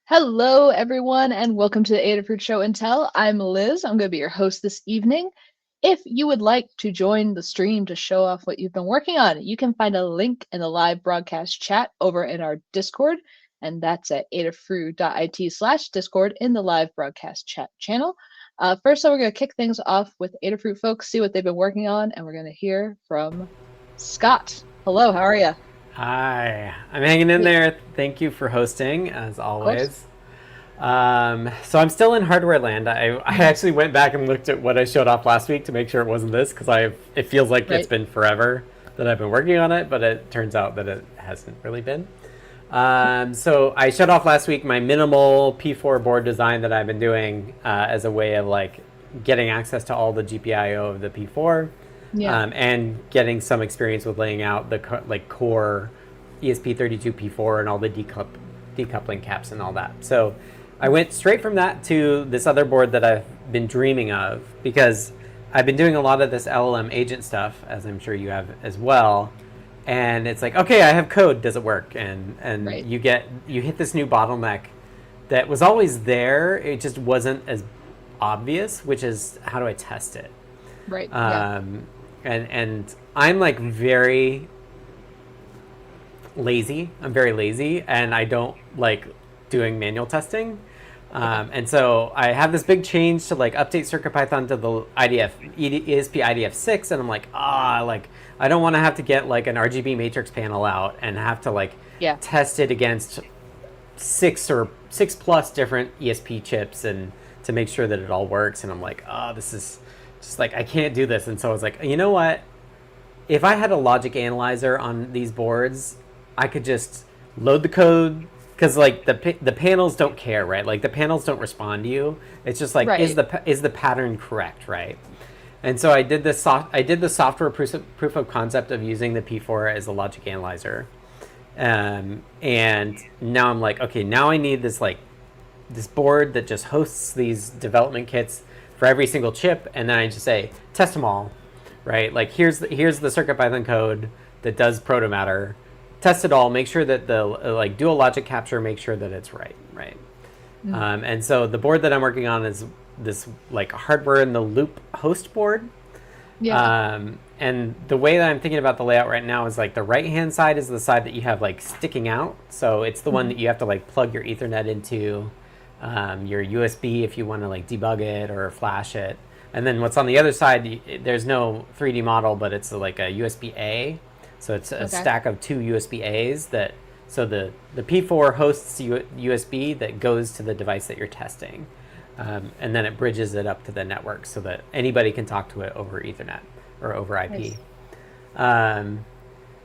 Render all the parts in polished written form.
Hello, everyone, and welcome to the Adafruit Show and Tell. I'm Liz. I'm going to be your host this evening. If you would like to join the stream to show off what you've been working on, you can find a link in the live broadcast chat over in our Discord, and that's at adafruit.it/Discord in the live broadcast chat channel. First, we're going to kick things off with Adafruit folks, see what they've been working on, and we're going to hear from Scott. Hello, how are you? Hi, I'm hanging in there. Thank you for hosting, as Of course. always. So I'm still in hardware land. I actually went back and looked at what I showed off last week to make sure it wasn't this, because it feels like it's Right. been forever that I've been working on it, but it turns out that it hasn't really been. So I showed off last week my minimal P4 board design that I've been doing as a way of like getting access to all the GPIO of the P4. Yeah. And getting some experience with laying out the core ESP32P4 and all the decoupling caps and all that. So I went straight from that to this other board that I've been dreaming of, because I've been doing a lot of this LLM agent stuff, as I'm sure you have as well. And it's like, okay, I have code, does it work? And Right. you hit this new bottleneck that was always there. It just wasn't as obvious, which is, how do I test it? Right. Yeah. And I'm like very lazy. I'm very lazy, and I don't like doing manual testing. And so I have this big change to like update CircuitPython to the ESP IDF6, and I'm like, like I don't want to have to get like an RGB matrix panel out and have to like Yeah. test it against six plus different ESP chips and to make sure that it all works. And I'm like, this is just like, I can't do this. And so I was like, you know what? If I had a logic analyzer on these boards, I could just load the code, because like the panels don't care, right? Like the panels don't respond to you. It's just like, Right. is the pattern correct, right? And so I did the software proof of concept of using the P4 as a logic analyzer. And now I'm like, okay, now I need this board that just hosts these development kits for every single chip, and then I just say test them all, right? Like here's the CircuitPython code that does protomatter, test it all, make sure that the do a logic capture, make sure that it's right. And so the board that I'm working on is this like hardware in the loop host board. Yeah. And the way that I'm thinking about the layout right now is like the right hand side is the side that you have like sticking out, so it's the one that you have to like plug your Ethernet into, your USB if you want to like debug it or flash it. And then what's on the other side, there's no 3D model, but it's like a USB A. So it's a stack of two USB A's so the P4 hosts USB that goes to the device that you're testing. And then it bridges it up to the network so that anybody can talk to it over Ethernet or over IP. Nice.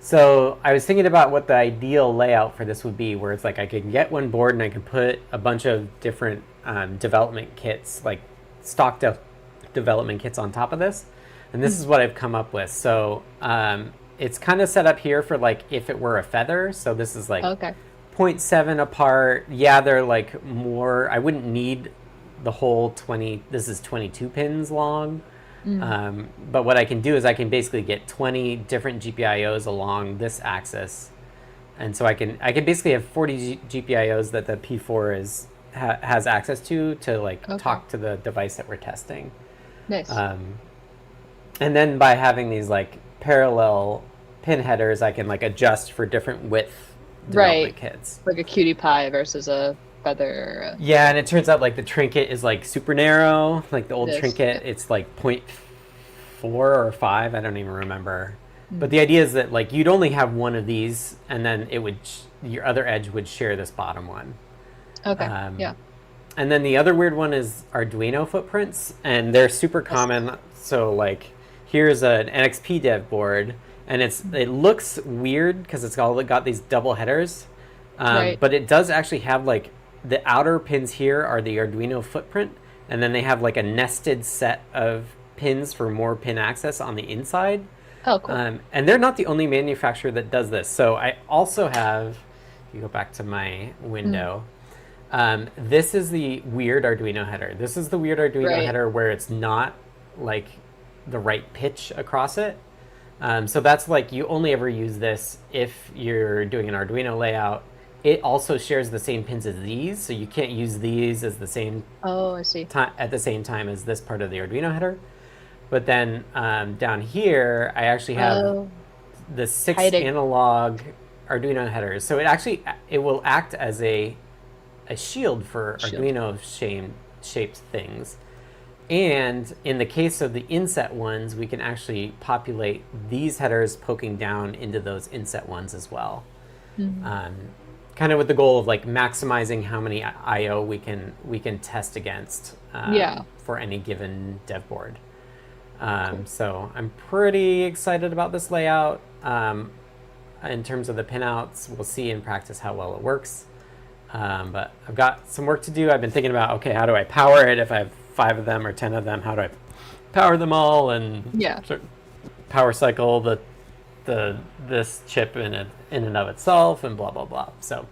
So I was thinking about what the ideal layout for this would be, where it's like I could get one board and I could put a bunch of different development kits, like stock development kits on top of this. And this is what I've come up with. So it's kind of set up here for like if it were a feather. So this is like 0.7 apart. Yeah, they're like more, I wouldn't need the whole 20, this is 22 pins long. But what I can do is I can basically get 20 different GPIOs along this axis. And so I can basically have 40 GPIOs that the P4 has access to like talk to the device that we're testing. Nice. And then by having these like parallel pin headers, I can like adjust for different width development kits. Like a cutie pie versus a feather. Yeah, and it turns out like the trinket is like super narrow. Like the old trinket, it's like 0.4 or 5. I don't even remember. But the idea is that like you'd only have one of these, and then your other edge would share this bottom one. Okay. Yeah. And then the other weird one is Arduino footprints, and they're super common. So like here's an NXP dev board, and it looks weird because it's got these double headers, but it does actually have like the outer pins here are the Arduino footprint, and then they have like a nested set of pins for more pin access on the inside. Oh, cool. And they're not the only manufacturer that does this. So I also have, if you go back to my window, this is the weird Arduino header. This is the weird Arduino header where it's not like the right pitch across it. So that's like, you only ever use this if you're doing an Arduino layout it also shares the same pins as these, so you can't use these as the same Oh, I see. time at the same time as this part of the Arduino header. But then down here, I actually have Oh, the 6 hiding. analog Arduino headers. So it will act as a shield for Shield. Arduino shaped things. And in the case of the inset ones, we can actually populate these headers poking down into those inset ones as well. Mhm. Kind of with the goal of like maximizing how many I/O we can test against Yeah. for any given dev board. Cool. So I'm pretty excited about this layout. In terms of the pinouts, we'll see in practice how well it works. But I've got some work to do. I've been thinking about, okay, how do I power it? If I have 5 of them or 10 of them, how do I power them all and Yeah. sort of power cycle this chip in and of itself and blah blah blah. So,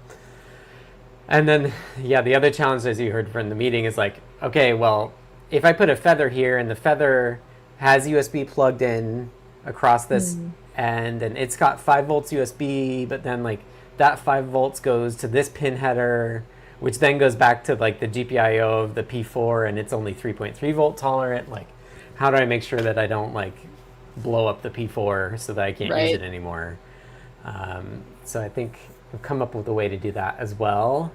and then yeah, the other challenge, as you heard from the meeting, is like, okay, well, if I put a feather here and the feather has USB plugged in across this Mm. end and it's got 5 volts USB, but then like that 5 volts goes to this pin header, which then goes back to like the GPIO of the P4 and it's only 3.3 volt tolerant. Like, how do I make sure that I don't like blow up the P4 so that I can't use it Right. anymore? So I think we've come up with a way to do that as well.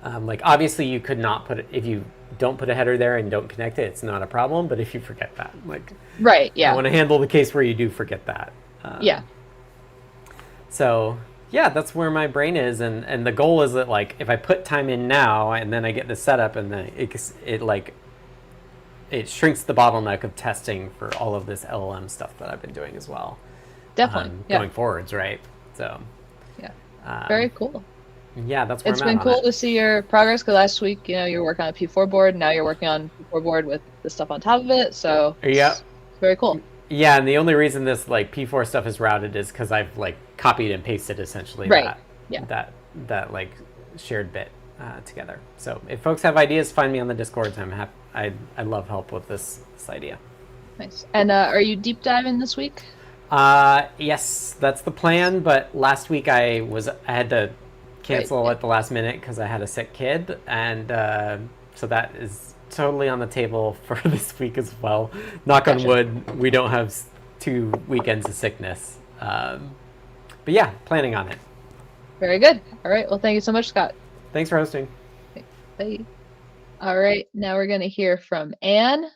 Like obviously you could not put it, if you don't put a header there and don't connect it, it's not a problem. But if you forget that, like Right. I Yeah. want to handle the case where you do forget that. Yeah. So yeah, that's where my brain is, and the goal is that like if I put time in now and then I get this setup and then it like it shrinks the bottleneck of testing for all of this LLM stuff that I've been doing as well, Definitely. Yeah. going forwards, right? So Yeah. Very cool. yeah, that's where It's I'm at been on cool it. to see your progress because last week, you were working on a P4 board. Now you're working on P4 board with the stuff on top of it. So Yeah, it's very cool. yeah, and the only reason this like P4 stuff is routed is because I've like copied and pasted essentially Right. Yeah. that like shared bit together. So if folks have ideas, find me on the Discords. I'm happy. I love help with this idea. Nice. And are you deep diving this week? Yes, that's the plan. But last week I had to Right. cancel Yeah. at the last minute because I had a sick kid, and so that is totally on the table for this week as well. Knock on Gotcha. wood, we don't have 2 weekends of sickness. But yeah, planning on it. Very good. All right. Well, thank you so much, Scott. Thanks for hosting. Bye. All right. Now we're going to hear from Anne.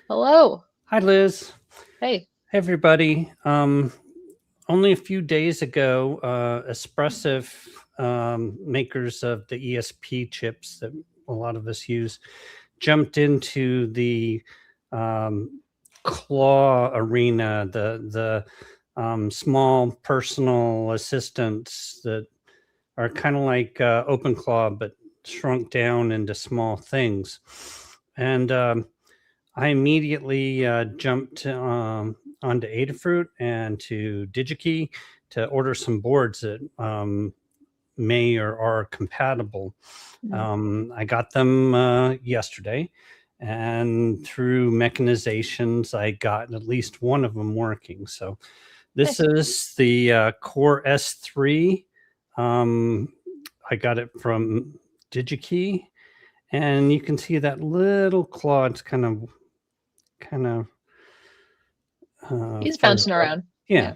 Hello. Hi, Liz. Hey. Hey, everybody. Only a few days ago, Espressif, makers of the ESP chips that a lot of us use, jumped into the claw arena, the small personal assistants that are kind of like OpenClaw, but shrunk down into small things. And I immediately jumped onto Adafruit and to DigiKey to order some boards that may or are compatible. I got them yesterday, and through mechanizations, I got at least one of them working. So this Nice. is the Core S3. I got it from DigiKey, and you can see that little claw. It's kind of He's fuzzy. bouncing around. Yeah.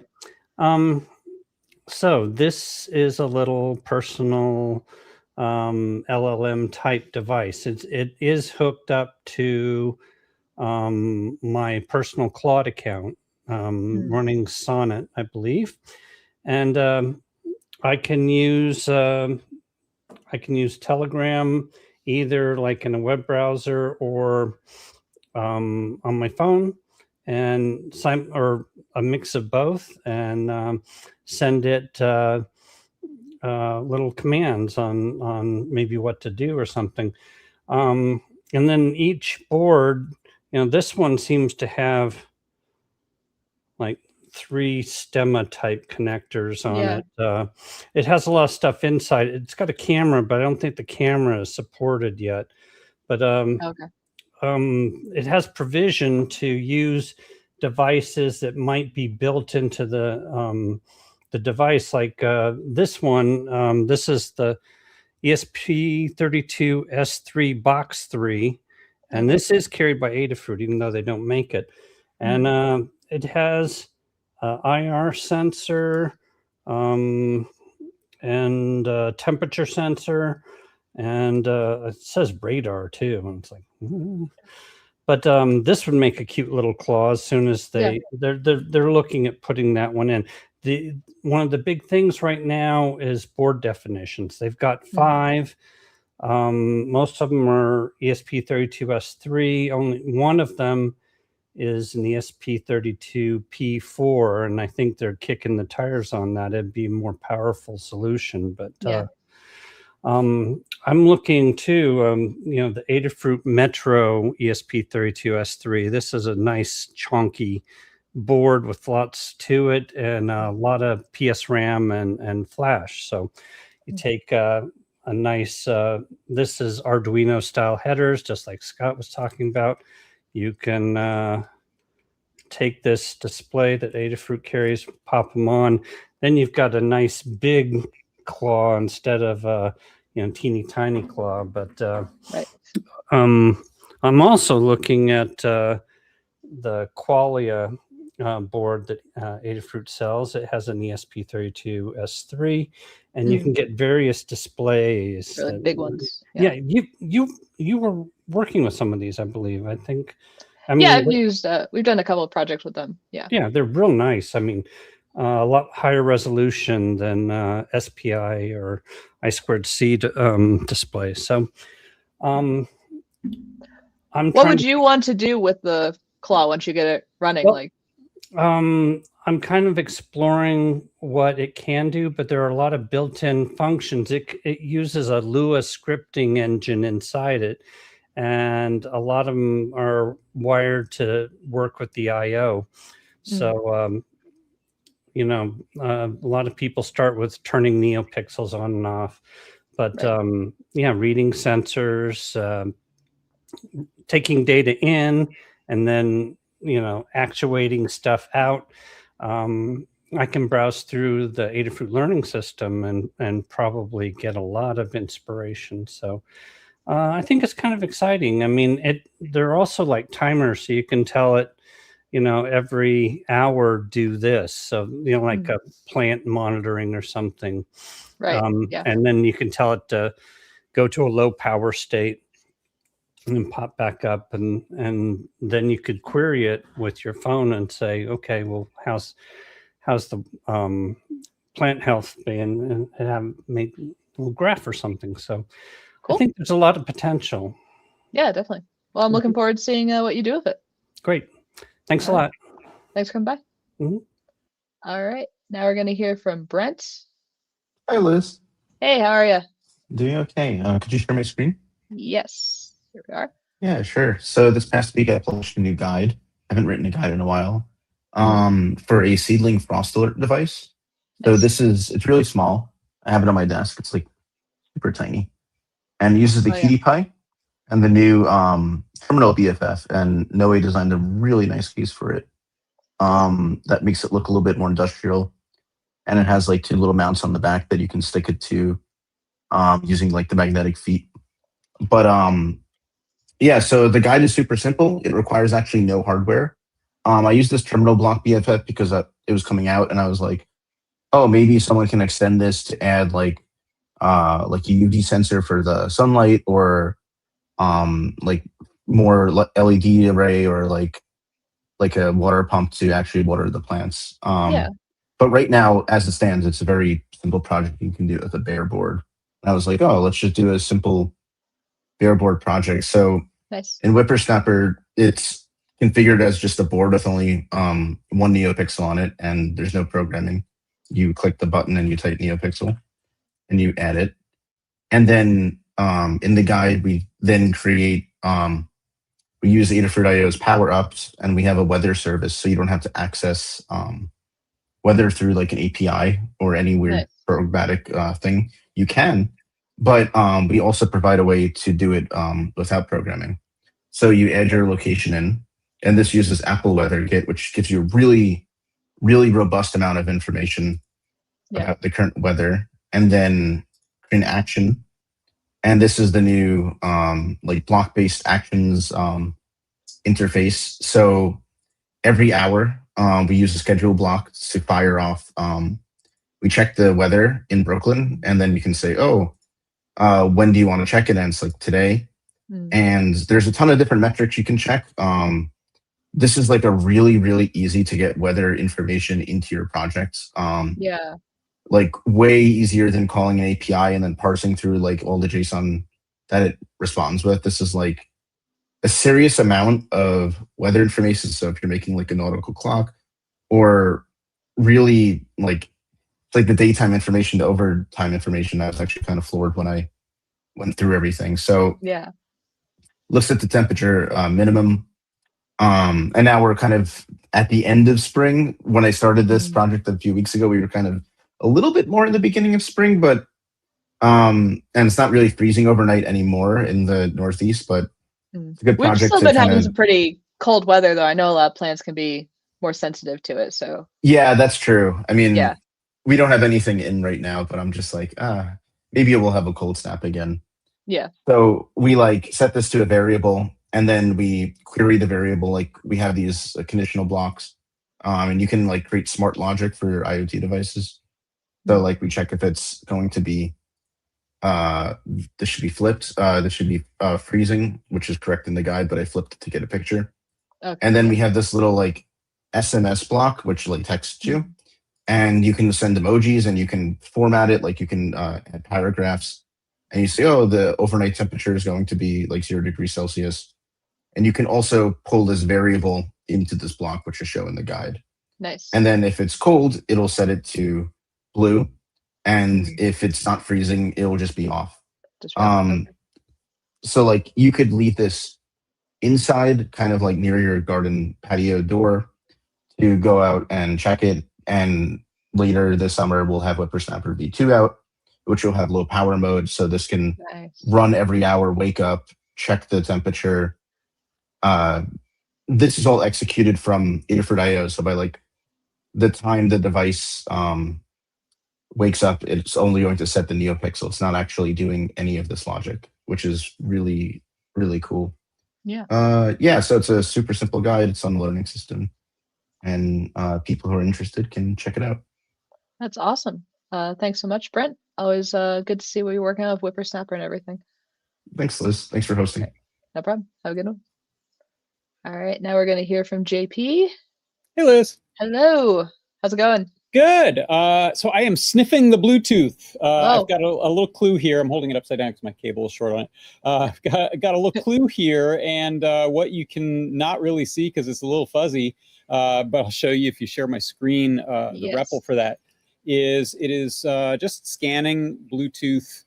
So this is a little personal LLM type device. It is hooked up to my personal Claude account, running Sonnet, I believe, and I can use Telegram either like in a web browser or on my phone, and or a mix of both, and send it little commands on maybe what to do or something. And then each board, this one seems to have like 3 stemma type connectors on Yeah. it. It has a lot of stuff inside. It's got a camera, but I don't think the camera is supported yet. But Okay. it has provision to use devices that might be built into the the device. Like this one, this is the ESP32S3 Box 3, and this is carried by Adafruit, even though they don't make it. And it has IR sensor and temperature sensor, and it says radar too. And it's like, but this would make a cute little claw as soon as they're looking at putting that one in. One of the big things right now is board definitions. They've got 5. Most of them are ESP32S3. Only one of them is an ESP32P4, and I think they're kicking the tires on that. It'd be a more powerful solution, but I'm looking too, the Adafruit Metro ESP32S3. This is a nice chunky board with lots to it and a lot of PS RAM and flash. So you take a nice, this is Arduino style headers, just like Scott was talking about. You can take this display that Adafruit carries, pop them on. Then you've got a nice big claw instead of teeny tiny claw. But I'm also looking at the Qualia board that Adafruit sells. It has an ESP32S3, and you can get various displays. Really big ones. Yeah, you were working with some of these, I believe. I think. I've used. We've done a couple of projects with them. Yeah, they're real nice. I mean, a lot higher resolution than SPI or I2C displays. So, what would you want to do with the claw once you get it running? I'm kind of exploring what it can do, but there are a lot of built-in functions. It uses a Lua scripting engine inside it, and a lot of them are wired to work with the I/O. So, a lot of people start with turning NeoPixels on and off, but reading sensors, taking data in, and then actuating stuff out. I can browse through the Adafruit learning system and probably get a lot of inspiration. So I think it's kind of exciting. I mean, they're also like timers, so you can tell it, every hour do this. So, like a plant monitoring or something. Right. And then you can tell it to go to a low power state and pop back up, and then you could query it with your phone and say, okay, well, how's the plant health been, and have make a little graph or something. So cool. I think there's a lot of potential. Yeah, definitely. Well, I'm looking forward to seeing what you do with it. Great. Thanks a lot. Thanks for coming by. All right. Now we're going to hear from Brent. Hi, Liz. Hey, how are you? Doing okay. Could you share my screen? Yes. Here we are. Yeah, sure. So this past week, I published a new guide. I haven't written a guide in a while. For a Seedling frost alert device. So it's really small. I have it on my desk. It's like super tiny, and it uses the Cutie Pie and the new terminal BFF. And Noe designed a really nice case for it. That makes it look a little bit more industrial, and it has like 2 little mounts on the back that you can stick it to, using like the magnetic feet. But so the guide is super simple. It requires actually no hardware. I used this terminal block BFF because it was coming out, and I was like, oh, maybe someone can extend this to add like a UV sensor for the sunlight, or like more LED array, or like a water pump to actually water the plants. But right now, as it stands, it's a very simple project you can do with a bare board. And I was like, oh, let's just do a simple bare board project. So in Whippersnapper, it's configured as just a board with only 1 NeoPixel on it, and there's no programming. You click the button and you type NeoPixel, and you add it. And then in the guide, we then create, we use Adafruit IO's power ups, and we have a weather service, so you don't have to access weather through like an API or any weird programmatic thing. You can, but we also provide a way to do it without programming. So you add your location in, and this uses Apple Weather Kit, which gives you a really, really robust amount of information about the current weather, and then create an action. And this is the new like block-based actions interface. So every hour, we use a schedule block to fire off. We check the weather in Brooklyn, and then you can say, "Oh, when do you want to check it?" And it's like today. And there's a ton of different metrics you can check. This is like a really, really easy to get weather information into your projects. Yeah. Like way easier than calling an API and then parsing through like all the JSON that it responds with. This is like a serious amount of weather information. So if you're making like a nautical clock, or really like the daytime information to overtime information, I was actually kind of floored when I went through everything. So yeah, looks at the temperature minimum. And now we're kind of at the end of spring. When I started this project a few weeks ago, we were kind of a little bit more in the beginning of spring, but and it's not really freezing overnight anymore in the Northeast, but it's a good we've project still to been kind having of. some pretty cold weather, though. I know a lot of plants can be more sensitive to it. So Yeah, that's true. I mean, yeah, we don't have anything in right now, but I'm just like, maybe we'll have a cold snap again. yeah, So we like set this to a variable, and then we query the variable. Like we have these conditional blocks, and you can like create smart logic for IoT devices. So like we check if it's going to be, this should be flipped. This should be freezing, which is correct in the guide, but I flipped it to get a picture. okay, And then we have this little like SMS block, which like texts you, and you can send emojis, and you can format it. Like you can add paragraphs, and you say, oh, the overnight temperature is going to be like 0 degrees Celsius. And you can also pull this variable into this block, which is shown in the guide. nice. And then if it's cold, it'll set it to blue. And if it's not freezing, it'll just be off. So like you could leave this inside, kind of like near your garden patio door, to go out and check it. And later this summer, we'll have Whippersnapper V2 out, which will have low power mode. So this can run every hour, wake up, check the temperature. This is all executed from Adafruit.io. So by like the time the device wakes up, it's only going to set the NeoPixel. It's not actually doing any of this logic, which is really, really cool. Yeah. So it's a super simple guide. It's on the learning system, and people who are interested can check it out. That's awesome. Thanks so much, Brent. Always good to see what you're working on with Whippersnapper and everything. Thanks, Liz. Thanks for hosting. Okay. No problem. Have a good one. All right, now we're going to hear from JP. Hey, Liz. Hello. How's it going? Good. So I am sniffing the Bluetooth. Oh. I've got a little clue here. I'm holding it upside down because my cable is short on it. I've got a little clue here, and what you can not really see because it's a little fuzzy, but I'll show you if you share my screen. The REPL for that is just scanning Bluetooth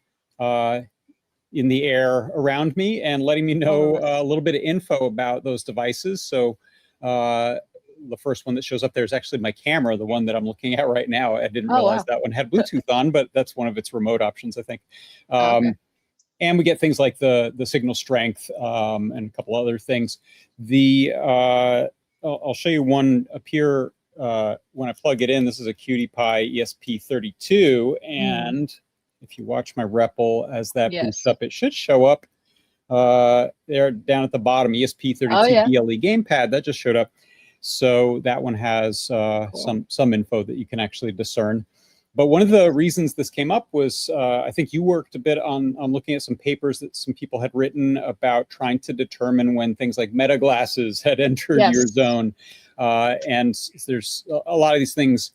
in the air around me and letting me know a little bit of info about those devices. So the first one that shows up there is actually my camera, the one that I'm looking at right now. I didn't realize that one had Bluetooth on, but that's one of its remote options, I think. And we get things like the signal strength and a couple other things. I'll show you one up here when I plug it in. This is a QT Py ESP32, and if you watch my REPL as that boots up, it should show up there down at the bottom. ESP32 BLE gamepad, that just showed up. So that one has some info that you can actually discern. But one of the reasons this came up was I think you worked a bit on looking at some papers that some people had written about trying to determine when things like meta glasses had entered your zone. And there's a lot of these things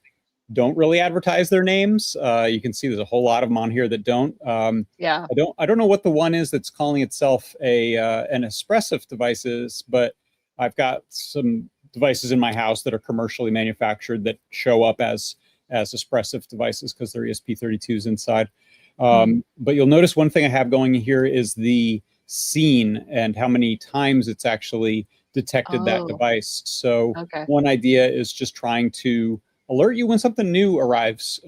don't really advertise their names. You can see there's a whole lot of them on here that don't. I don't know what the one is that's calling itself an espressive devices, but I've got some devices in my house that are commercially manufactured that show up as espressive devices because they're ESP32s inside. But you'll notice one thing I have going here is the scene and how many times it's actually detected that device. So one idea is just trying to alert you when something new arrives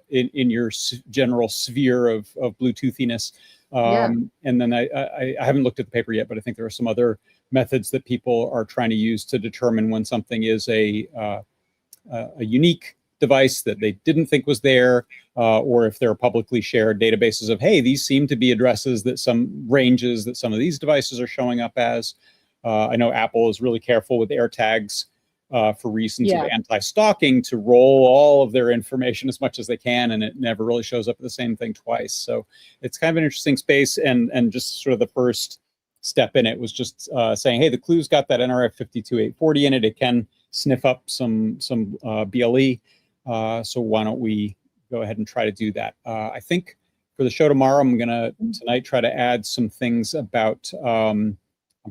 in your general sphere of Bluetoothiness. And then I haven't looked at the paper yet, but I think there are some other methods that people are trying to use to determine when something is a unique device that they didn't think was there, or if there are publicly shared databases of, hey, these seem to be addresses that some ranges that some of these devices are showing up as. I know Apple is really careful with AirTags for reasons of anti-stalking to roll all of their information as much as they can, and it never really shows up at the same thing twice. So it's kind of an interesting space, and just sort of the first step in it was just saying, hey, the clue's got that NRF 52840 in it. It can sniff up some BLE. So why don't we go ahead and try to do that? I think for the show tomorrow, I'm going to tonight try to add some things about, I'm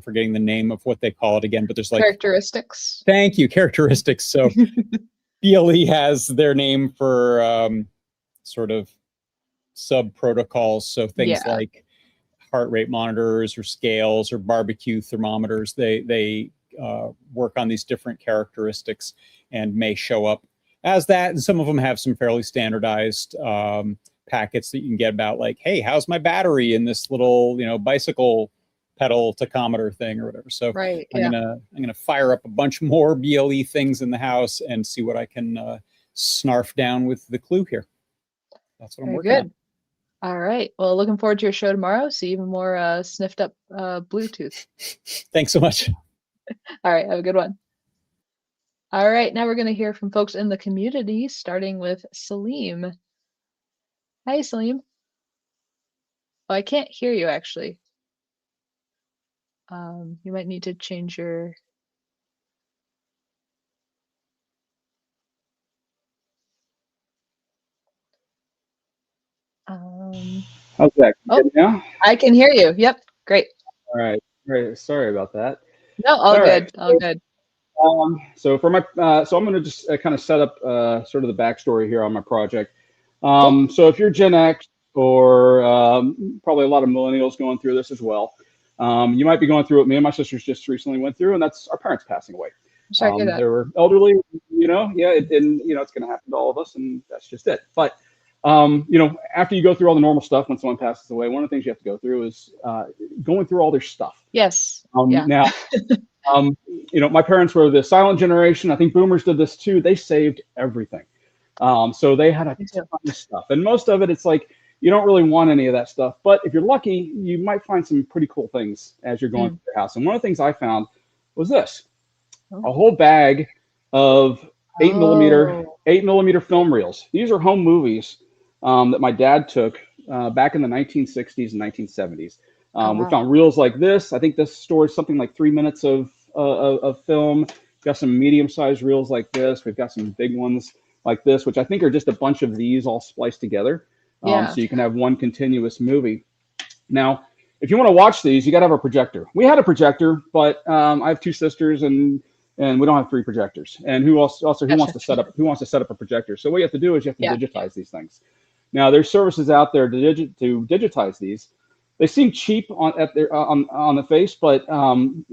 forgetting the name of what they call it again, but there's like characteristics. Thank you, characteristics. So BLE has their name for sort of sub protocols. So things like heart rate monitors or scales or barbecue thermometers, they work on these different characteristics and may show up as that. And some of them have some fairly standardized packets that you can get about, like, hey, how's my battery in this little, bicycle pedal tachometer thing or whatever. So I'm gonna fire up a bunch more BLE things in the house and see what I can snarf down with the clue here. That's what I'm working on. All right. Well, looking forward to your show tomorrow. See even more sniffed up Bluetooth. Thanks so much. All right. Have a good one. All right. Now we're going to hear from folks in the community, starting with Salim. Hi, Salim. Oh, I can't hear you, actually. You might need to change your... How's that? Now? I can hear you. Yep. Great. All right. Great. Sorry about that. No, all good. Right. All good. So for my, so I'm going to just kind of set up sort of the backstory here on my project. So if you're Gen X or probably a lot of millennials going through this as well, you might be going through what me and my sisters just recently went through, and that's our parents passing away. Sorry to hear that. They were elderly, it's going to happen to all of us, and that's just it. But after you go through all the normal stuff when someone passes away, one of the things you have to go through is going through all their stuff. Yes. Now, my parents were the silent generation. I think boomers did this too. They saved everything. So they had a ton of stuff, and most of it, it's like, you don't really want any of that stuff. But if you're lucky, you might find some pretty cool things as you're going through your house. And one of the things I found was this, a whole bag of 8mm film reels. These are home movies that my dad took back in the 1960s and 1970s. We found reels like this. I think this stores something like 3 minutes of film. We've got some medium-sized reels like this. We've got some big ones like this, which I think are just a bunch of these all spliced together. So you can have one continuous movie. Now, if you want to watch these, you got to have a projector. We had a projector, but I have 2 sisters, and we don't have 3 projectors. And who wants to set up a projector? So what you have to do is you have to digitize these things. Now, there's services out there to digitize these. They seem cheap on the face, but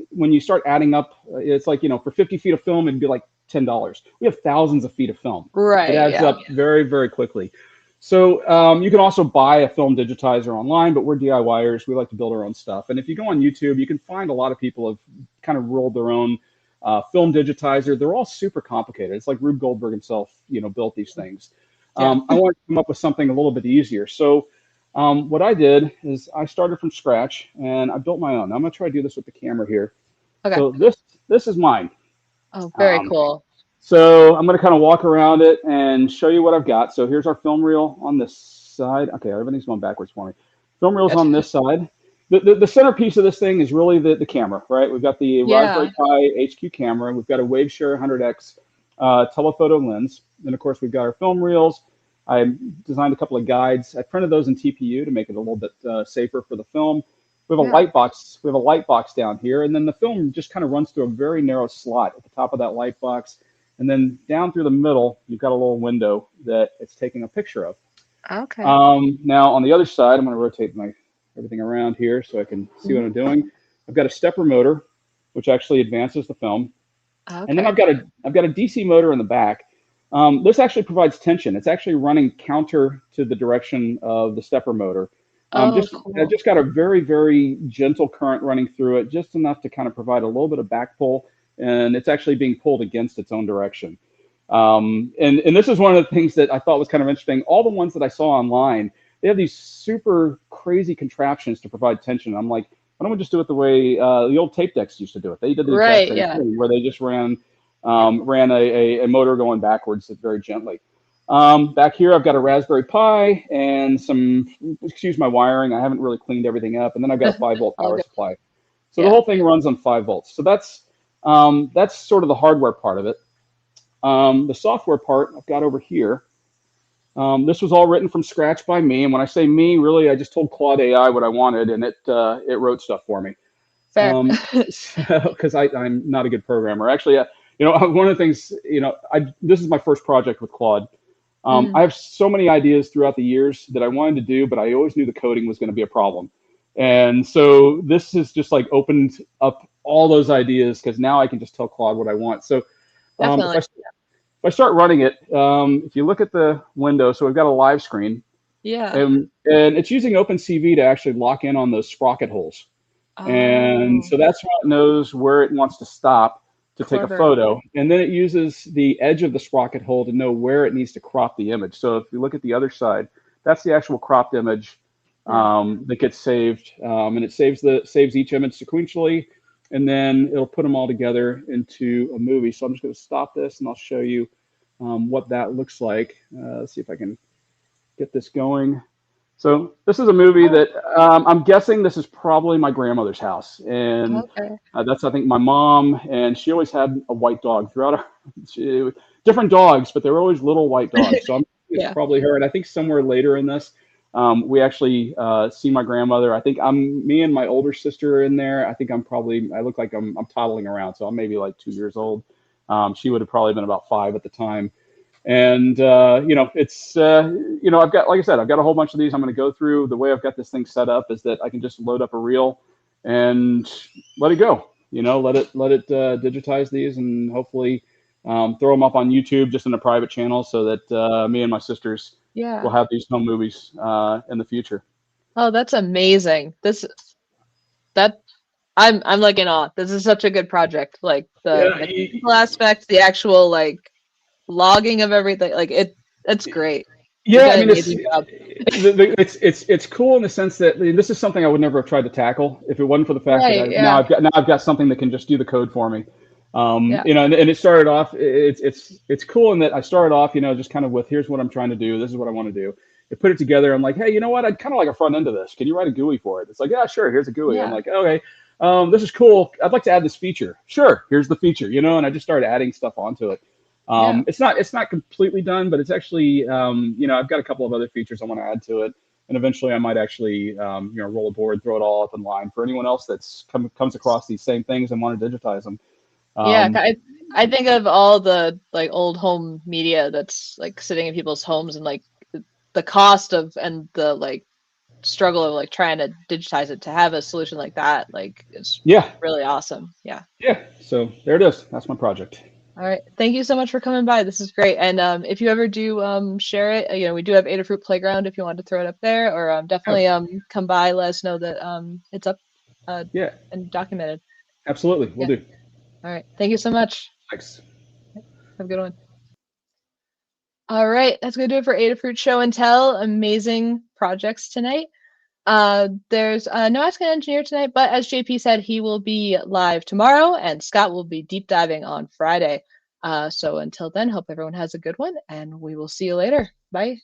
when you start adding up, it's like, for 50 feet of film, it'd be like $10. We have thousands of feet of film. Right. It adds up very, very quickly. So you can also buy a film digitizer online, but we're DIYers. We like to build our own stuff. And if you go on YouTube, you can find a lot of people have kind of rolled their own film digitizer. They're all super complicated. It's like Rube Goldberg himself, built these things. I wanted to come up with something a little bit easier. So what I did is I started from scratch and I built my own. Now, I'm going to try to do this with the camera here. Okay. So this is mine. Oh, very cool. So I'm going to kind of walk around it and show you what I've got. So here's our film reel on this side. Okay, everything's going backwards for me. Film reel's on this side. The centerpiece of this thing is really the camera, right? We've got the Raspberry Pi HQ camera. We've got a Waveshare 100X telephoto lens. And of course, we've got our film reels. I designed a couple of guides. I printed those in TPU to make it a little bit safer for the film. We have a light box. We have a light box down here, and then the film just kind of runs through a very narrow slot at the top of that light box. And then down through the middle, you've got a little window that it's taking a picture of. Okay. Now on the other side, I'm going to rotate everything around here so I can see what I'm doing. I've got a stepper motor, which actually advances the film. Okay. And then I've got a DC motor in the back. This actually provides tension. It's actually running counter to the direction of the stepper motor. Cool. I've just got a very, very gentle current running through it, just enough to kind of provide a little bit of back pull. And it's actually being pulled against its own direction. And this is one of the things that I thought was kind of interesting. All the ones that I saw online, they have these super crazy contraptions to provide tension. I'm like, why don't we just do it the way the old tape decks used to do it? They did the exact same thing, where they just ran a motor going backwards very gently. Back here, I've got a Raspberry Pi and some, excuse my wiring, I haven't really cleaned everything up. And then I've got a 5-volt power supply. So the whole thing runs on 5 volts. So that's sort of the hardware part of it. The software part I've got over here. This was all written from scratch by me. And when I say me, really, I just told Claude AI what I wanted, and it wrote stuff for me. Because I'm not a good programmer. Actually, one of the things, this is my first project with Claude. I have so many ideas throughout the years that I wanted to do, but I always knew the coding was going to be a problem. And so this has just like opened up all those ideas, because now I can just tell Claude what I want. So if I start running it, if you look at the window, so we've got a live screen. Yeah. And it's using OpenCV to actually lock in on those sprocket holes. And so that's how it knows where it wants to stop to take a photo. And then it uses the edge of the sprocket hole to know where it needs to crop the image. So if you look at the other side, that's the actual cropped image that gets saved. And it saves each image sequentially, and then it'll put them all together into a movie. So I'm just going to stop this, and I'll show you what that looks like. Let's see if I can get this going. So this is a movie that I'm guessing this is probably my grandmother's house. And that's, I think, my mom. And she always had a white dog throughout her. Different dogs, but they were always little white dogs. So it's probably her. And I think somewhere later in this, we actually see my grandmother. I think me and my older sister are in there. I think I look like I'm toddling around. So I'm maybe like 2 years old. She would have probably been about 5 at the time. And, it's, I've got, like I said, I've got a whole bunch of these I'm going to go through. The way I've got this thing set up is that I can just load up a reel and let it go, let it digitize these, and hopefully throw them up on YouTube just in a private channel, so that me and my sisters will have these home movies in the future. Oh, that's amazing. I'm like in awe. This is such a good project. Like the technical aspects, the actual like logging of everything, like it's great. Yeah, I mean, it's cool in the sense that this is something I would never have tried to tackle if it wasn't for the fact that now I've got something that can just do the code for me. And it started off. It's cool in that I started off, just kind of with, here's what I'm trying to do. This is what I want to do. I put it together. I'm like, hey, you know what? I'd kind of like a front end of this. Can you write a GUI for it? It's like, yeah, sure. Here's a GUI. I'm like, okay, this is cool. I'd like to add this feature. Sure, here's the feature. And I just started adding stuff onto it. It's not completely done, but it's actually, I've got a couple of other features I want to add to it. And eventually I might actually, roll a board, throw it all up in line for anyone else that's comes across these same things and want to digitize them. I think of all the like old home media that's like sitting in people's homes, and like the cost of, and the like struggle of like trying to digitize it, to have a solution like that, like it's really awesome. So there it is. That's my project. All right, thank you so much for coming by. This is great. And if you ever do share it, we do have Adafruit Playground if you want to throw it up there, or definitely come by, let us know that it's up and documented. Absolutely, we'll do. All right, thank you so much. Thanks. Have a good one. All right, that's gonna do it for Adafruit Show and Tell. Amazing projects tonight. There's no Ask an Engineer tonight, but as JP said, he will be live tomorrow, and Scott will be deep diving on Friday. So until then, hope everyone has a good one, and we will see you later. Bye.